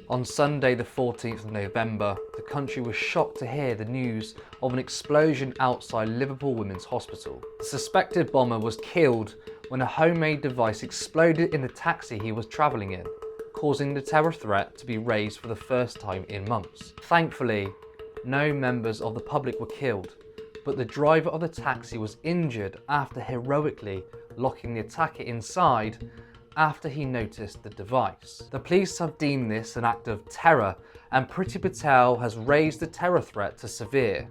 On Sunday the 14th of November, the country was shocked to hear the news of an explosion outside Liverpool Women's Hospital. The suspected bomber was killed when a homemade device exploded in the taxi he was travelling in, causing the terror threat to be raised for the first time in months. Thankfully, no members of the public were killed, but the driver of the taxi was injured after heroically locking the attacker inside after he noticed the device. The police have deemed this an act of terror, and Priti Patel has raised the terror threat to severe,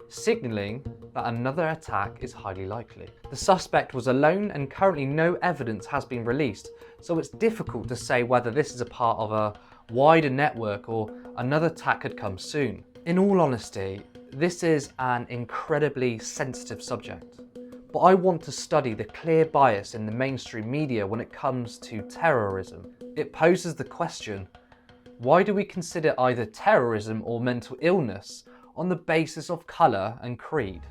signalling that another attack is highly likely. The suspect was alone and currently no evidence has been released, so it's difficult to say whether this is a part of a wider network or another attack could come soon. In all honesty, this is an incredibly sensitive subject, but I want to study the clear bias in the mainstream media when it comes to terrorism. It poses the question, why do we consider either terrorism or mental illness on the basis of colour and creed?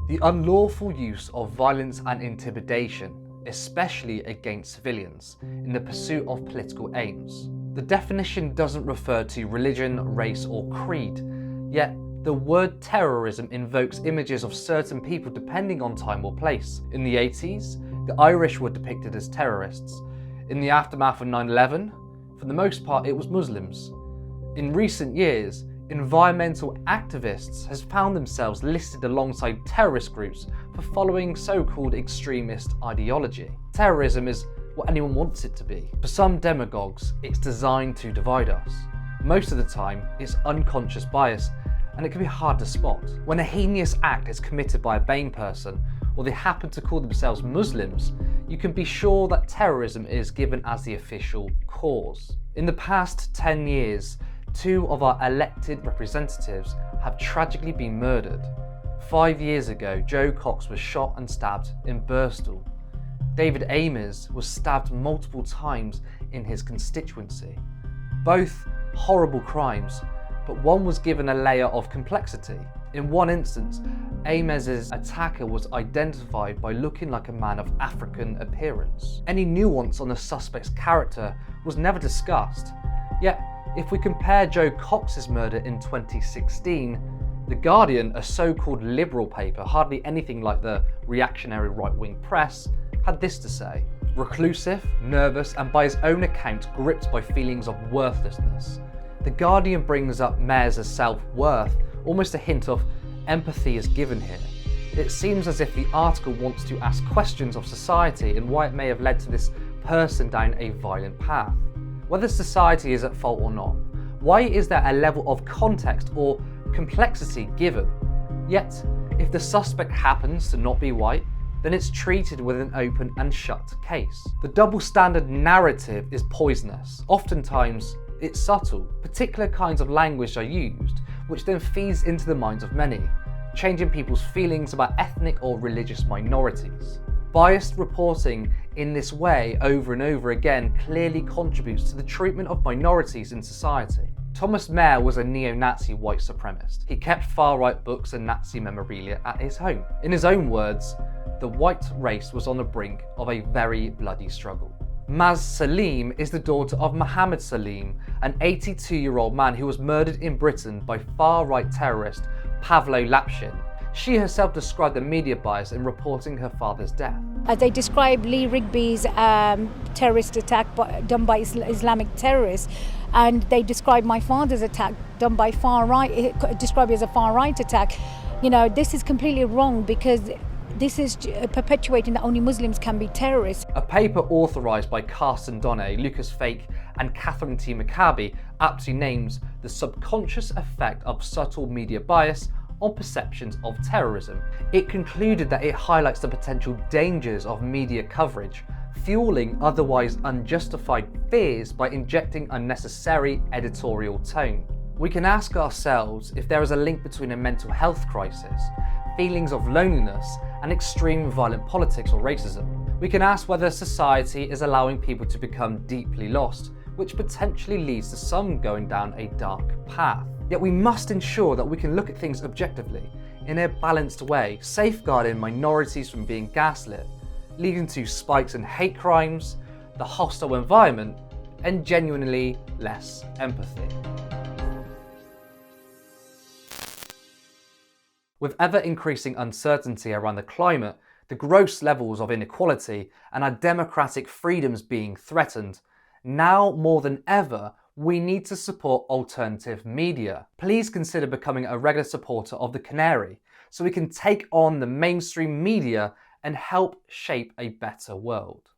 The unlawful use of violence and intimidation, especially against civilians, in the pursuit of political aims. The definition doesn't refer to religion, race, or creed, yet the word terrorism invokes images of certain people depending on time or place. In the 80s, the Irish were depicted as terrorists. In the aftermath of 9/11, for the most part it was Muslims. In recent years, environmental activists has found themselves listed alongside terrorist groups for following so-called extremist ideology. Terrorism is what anyone wants it to be. For some demagogues, it's designed to divide us. Most of the time, it's unconscious bias, and it can be hard to spot. When a heinous act is committed by a BAME person, or they happen to call themselves Muslims, you can be sure that terrorism is given as the official cause. In the past 10 years, 2 of our elected representatives have tragically been murdered. 5 years ago, Joe Cox was shot and stabbed in Birstall. David Amess was stabbed multiple times in his constituency. Both horrible crimes, but one was given a layer of complexity. In one instance, Amess's attacker was identified by looking like a man of African appearance. Any nuance on the suspect's character was never discussed, yet if we compare Joe Cox's murder in 2016, The Guardian, a so-called liberal paper, hardly anything like the reactionary right-wing press, had this to say: reclusive, nervous, and by his own account gripped by feelings of worthlessness. The Guardian brings up Mayer's self-worth, almost a hint of empathy is given here. It seems as if the article wants to ask questions of society and why it may have led to this person down a violent path. Whether society is at fault or not, why is there a level of context or complexity given? Yet, if the suspect happens to not be white, then it's treated with an open and shut case. The double standard narrative is poisonous. Oftentimes, it's subtle. Particular kinds of language are used, which then feeds into the minds of many, changing people's feelings about ethnic or religious minorities. Biased reporting in this way over and over again clearly contributes to the treatment of minorities in society. Thomas Mayer was a neo-Nazi white supremacist. He kept far-right books and Nazi memorabilia at his home. In his own words, the white race was on the brink of a very bloody struggle. Maz Salim is the daughter of Mohammed Salim, an 82-year-old man who was murdered in Britain by far-right terrorist Pavlo Lapshin. She herself described the media bias in reporting her father's death. They described Lee Rigby's terrorist attack done by Islamic terrorists, and they described my father's attack done by far-right, described as a far-right attack. You know, this is completely wrong because this is perpetuating that only Muslims can be terrorists. A paper authorised by Carsten Donne, Lucas Fake and Catherine T. Maccabi aptly names the subconscious effect of subtle media bias on perceptions of terrorism. It concluded that it highlights the potential dangers of media coverage, fueling otherwise unjustified fears by injecting unnecessary editorial tone. We can ask ourselves if there is a link between a mental health crisis, feelings of loneliness, and extreme violent politics or racism. We can ask whether society is allowing people to become deeply lost, which potentially leads to some going down a dark path. Yet we must ensure that we can look at things objectively, in a balanced way, safeguarding minorities from being gaslit, leading to spikes in hate crimes, the hostile environment, and genuinely less empathy. With ever-increasing uncertainty around the climate, the gross levels of inequality, and our democratic freedoms being threatened, now more than ever, we need to support alternative media. Please consider becoming a regular supporter of The Canary so we can take on the mainstream media and help shape a better world.